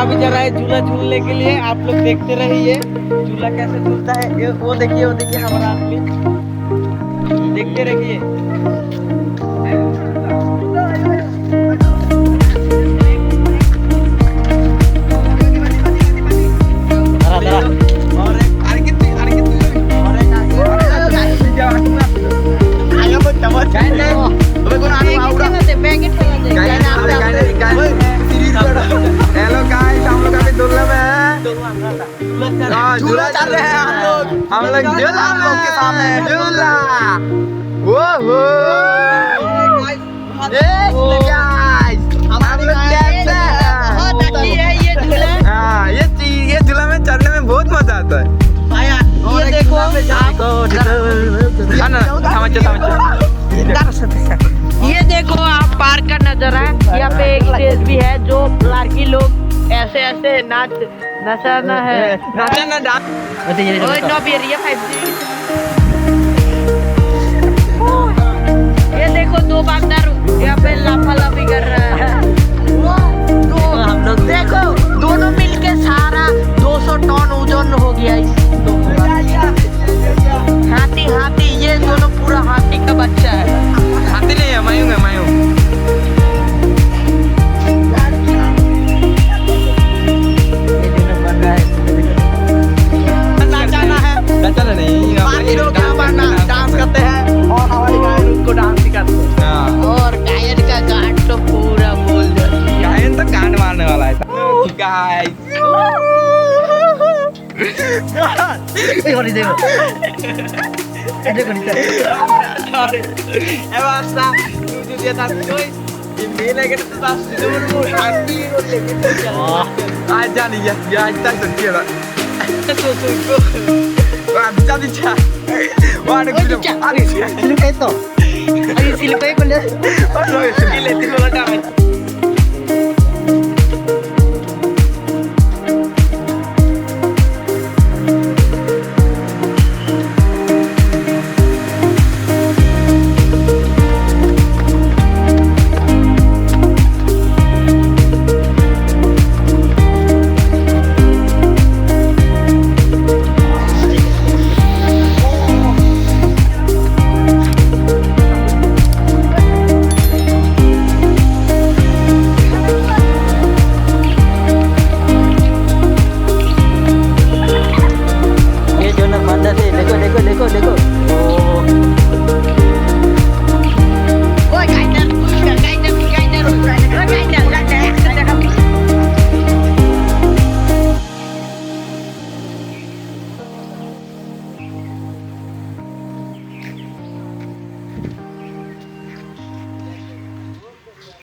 अभी जा रहा है झूला झूलने के लिए। आप लोग देखते रहिए झूला कैसे झूलता है। वो देखिए हमारा आदमी, देखते रहिए। हेलो गाइस, हम लोग अभी दुल्हन में हैं। झूला चल रहे हैं हम लोग झूला के सामने झूला। वो ये झूला में चढ़ने में बहुत मजा आता है। ये देखो ये देखो आप पार्क का नजारा है। यहाँ पे एक स्टेज भी है जो लड़की लोग ऐसे ऐसे नचाना है, नाचना डांस। ये देखो दो बांदर यहाँ पे लाफालाफी कर रहा है। हम लोग देखो दोनों मिलके सारा 200 टन वजन हो गया। हाथी ये दोनों पूरा हाथी का बच्चा है। हाथी नहीं है, मायूं है मायूं। नचाना नहीं, पानी लोग यहाँ मारना डांस करते हैं और हमारे गायन को डांस सिखाते हैं। और गायन का गान तो पूरा बोल जाता है। गायन तो गान मारने वाला है गाइस। Silip kayo pala.